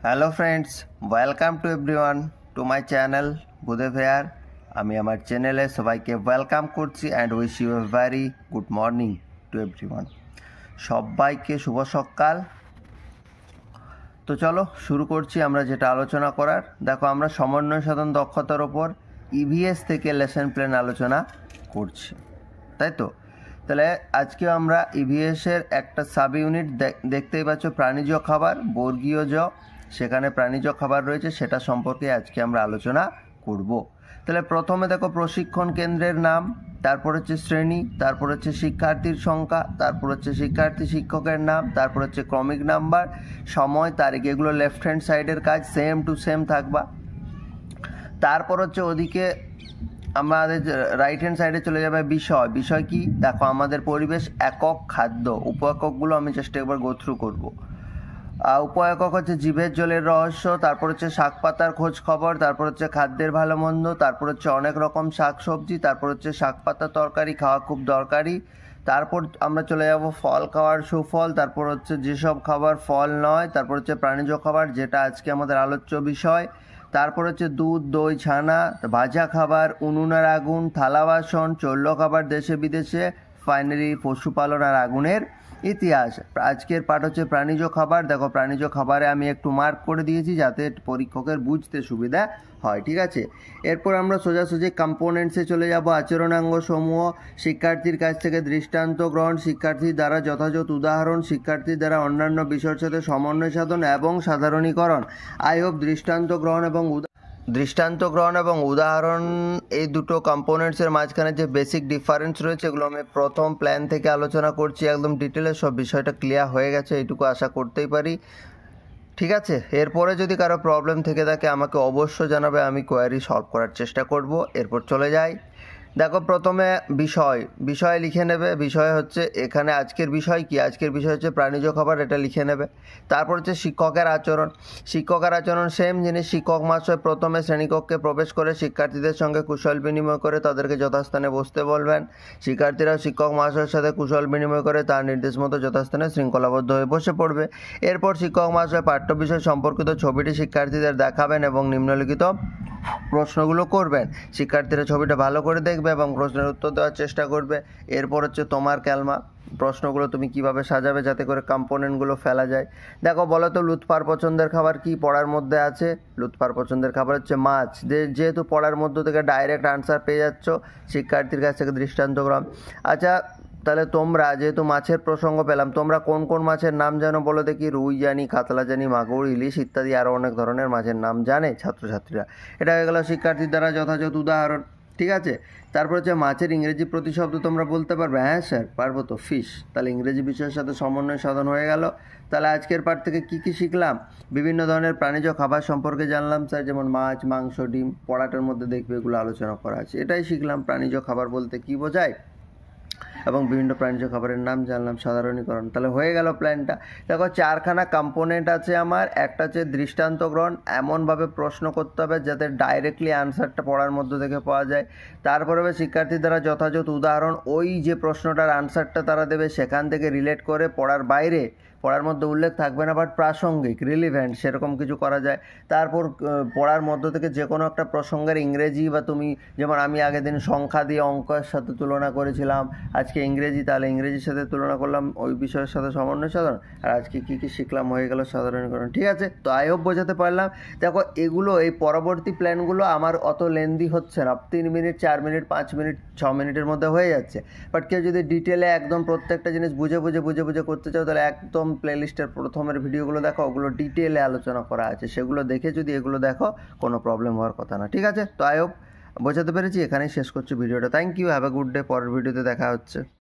Hello friends, welcome to everyone to my channel বুধে ফেয়ার। আমি আমার চ্যানেলে সবাইকে ওয়েলকাম করছি and wish you a very good morning to everyone. সবাইকে শুভ সকাল। তো চলো শুরু করছি আমরা যেটা আলোচনা করার। দেখো, আমরা সমন্বয় সাধন দক্ষতার ওপর ইভিএস থেকে লেসন প্ল্যান আলোচনা করছি, তাই তো? তাহলে আজকে আমরা ইভিএসের একটা সাব ইউনিট দেখতেই পাচ্ছ, প্রাণীজ খাবার, বর্গীয় জ, সেখানে প্রাণীজ খাবার রয়েছে, সেটা সম্পর্কে আজকে আমরা আলোচনা করব। তাহলে প্রথমে দেখো প্রশিক্ষণ কেন্দ্রের নাম, তারপর হচ্ছে শ্রেণী, তারপর হচ্ছে শিক্ষার্থীর সংখ্যা, তারপর হচ্ছে শিক্ষার্থী শিক্ষকের নাম, তারপর হচ্ছে ক্রমিক নাম্বার, সময়, তারিখ, এগুলো লেফট হ্যান্ড সাইডের কাজ সেম টু সেম থাকবা। তারপর হচ্ছে ওদিকে আমাদের রাইট হ্যান্ড সাইডে চলে যাবে বিষয়। বিষয় কি? দেখো, আমাদের পরিবেশ, একক, খাদ্য, উপ এককগুলো আমি জাস্ট একবার গো থ্রু করবো। উপ একক হচ্ছে জীবের জলের রহস্য, তারপর হচ্ছে শাক পাতার খোঁজ খবর, তারপর হচ্ছে খাদ্যের ভালো মন্দ, তারপর হচ্ছে অনেক রকম শাক সবজি, তারপর হচ্ছে শাক পাতা তরকারি খাওয়া খুব দরকারি। তারপর আমরা চলে যাব ফল খাওয়ার সুফল, তারপর হচ্ছে যেসব খাবার ফল নয়, তারপর হচ্ছে প্রাণীজ খাবার, যেটা আজকে আমাদের আলোচ্য বিষয়। তারপর হচ্ছে দুধ, দই, ছানা, ভাজা খাবার, উনুনের আগুন, থালা বাসন, চল্ল খাবার দেশে বিদেশে, ফাইনালি পশুপালন আর আগুনের ইতিহাস। আজকের পাঠ হচ্ছে প্রাণীজ খাবার। দেখো, প্রাণীজ খাবারে আমি একটু মার্ক করে দিয়েছি যাতে পরীক্ষকের বুঝতে সুবিধা হয়, ঠিক আছে? এরপর আমরা সোজাসুজি কম্পোনেন্টসে চলে যাব। আচরণাঙ্গ সমূহ, শিক্ষার্থীর কাছ থেকে দৃষ্টান্ত গ্রহণ, শিক্ষার্থীর দ্বারা যথাযথ উদাহরণ, শিক্ষার্থীর দ্বারা অন্যান্য বিষয়ের সাথে সমন্বয় সাধন এবং সাধারণীকরণ। আই হোপ দৃষ্টান্ত গ্রহণ এবং উদাহরণ, এই দুটো কম্পোনেন্টসের মাঝখানে যে বেসিক ডিফারেন্স রয়েছে এগুলো আমি প্রথম প্ল্যান থেকে আলোচনা করছি, একদম ডিটেলে সব বিষয়টা ক্লিয়ার হয়ে গেছে, এইটুকু আশা করতেই পারি, ঠিক আছে? এরপরে যদি কারো প্রবলেম থেকে থাকে আমাকে অবশ্যই জানাবে, আমি কোয়ারি সলভ করার চেষ্টা করব। এরপর চলে যাই। দেখো, প্রথমে বিষয় লিখে নেবে। বিষয় হচ্ছে এখানে আজকের বিষয় কি? আজকের বিষয় হচ্ছে প্রাণীজ খাবার, এটা লিখে নেবে। তারপর হচ্ছে শিক্ষকের আচরণ সেম জিনিস। শিক্ষক মহাশয় প্রথমে শ্রেণীকক্ষে প্রবেশ করে শিক্ষার্থীদের সঙ্গে কুশল বিনিময় করে তাদেরকে যথাস্থানে বসতে বলবেন। শিক্ষার্থীরাও শিক্ষক মহাশয়ের সাথে কুশল বিনিময় করে তার নির্দেশ মতো যথাস্থানে শৃঙ্খলাবদ্ধ হয়ে বসে পড়বে। এরপর শিক্ষক মহাশয় পাঠ্য বিষয় সম্পর্কিত ছবিটি শিক্ষার্থীদের দেখাবেন এবং নিম্নলিখিত প্রশ্নগুলো করবেন। শিক্ষার্থীরা ছবিটা ভালো করে দেখবে এবং প্রশ্নের উত্তর দেওয়ার চেষ্টা করবে। এরপর হচ্ছে তোমার ক্যালমা, প্রশ্নগুলো তুমি কিভাবে সাজাবে যাতে করে কম্পোনেন্টগুলো ফেলা যায়। দেখো, বলো তো লুৎফার পছন্দের খাবার কি? পড়ার মধ্যে আছে লুৎফার পছন্দের খাবার হচ্ছে মাছ। যেহেতু পড়ার মধ্য থেকে ডাইরেক্ট আনসার পেয়ে যাচ্ছ, শিক্ষার্থীর কাছ থেকে দৃষ্টান্তগ্রাম। আচ্ছা, তাহলে তোমরা যেহেতু মাছের প্রসঙ্গ পেলাম, তোমরা কোন কোন মাছের নাম জানো বলো দেখি? রুই জানি, কাতলা জানি, মাগুর, ইলিশ ইত্যাদি আরও অনেক ধরনের মাছের নাম জানে ছাত্রছাত্রীরা। এটা হয়ে গেল শিক্ষার্থীর দ্বারা যথাযথ উদাহরণ, ঠিক আছে? তারপর হচ্ছে মাছের ইংরেজি প্রতিশব্দ তোমরা বলতে পারবে? হ্যাঁ স্যার পারবো তো, ফিশ। তাহলে ইংরেজি বিষয়ের সাথে সমন্বয় সাধন হয়ে গেল। তাহলে আজকের পাঠ থেকে কি কি শিখলাম? বিভিন্ন ধরনের প্রাণীজ খাবার সম্পর্কে জানলাম স্যার, যেমন মাছ, মাংস, ডিম। পড়াটার মধ্যে দেখবে এগুলো আলোচনা করা আছে। এটাই শিখলাম প্রাণীজ খাবার বলতে কি বোঝায়, এবং বিভিন্ন প্রাণীজ খাবারের নাম জানলাম, সাধারণীকরণ। তাহলে হয়ে গেল প্ল্যানটা। দেখো, চারখানা কম্পোনেন্ট আছে আমার। একটা হচ্ছে দৃষ্টান্ত গ্রহণ, এমনভাবে প্রশ্ন করতে হবে যাতে ডাইরেক্টলি আনসারটা পড়ার মধ্য থেকে পাওয়া যায়। তারপরে হবে শিক্ষার্থীর দ্বারা যথাযথ উদাহরণ, ওই যে প্রশ্নটার আনসারটা তারা দেবে সেখান থেকে রিলেট করে, পড়ার বাইরে, পড়ার মধ্যে উল্লেখ থাকবে না বাট প্রাসঙ্গিক, রিলিভেন্ট, সেরকম কিছু করা যায়। তারপর পড়ার মধ্য থেকে যে কোনো একটা প্রসঙ্গের ইংরেজি, বা তুমি যেমন আমি আগের দিন সংখ্যা দিয়ে অঙ্কের সাথে তুলনা করেছিলাম, আজকে ইংরেজি, তাহলে ইংরেজির সাথে তুলনা করলাম, ওই বিষয়ের সাথে সমন্বয় সাধন। আর আজকে কী কী শিখলাম হয়ে গেল সাধারণীকরণ, ঠিক আছে? তো আই হোপ বোঝাতে পারলাম। দেখো, এগুলো এই পরবর্তী প্ল্যানগুলো আমার অত লেন্দি হচ্ছে না, 3 মিনিট, 4 মিনিট, 5 মিনিট, 6 মিনিটের মধ্যে হয়ে যাচ্ছে। বাট কেউ যদি ডিটেলে একদম প্রত্যেকটা জিনিস বুঝে করতে চাও, তাহলে একদম প্লেলিস্টের প্রথমের ভিডিওগুলো দেখো, ওগুলো ডিটেলে আলোচনা করা আছে, সেগুলো দেখে যদি এগুলো দেখো কোনো প্রবলেম হওয়ার কথা না, ঠিক আছে? তো আই হোপ বোঝাতে পেরেছি। এখানেই শেষ করছি ভিডিওটা। Thank you, have a good day. পরের ভিডিওতে দেখা হচ্ছে।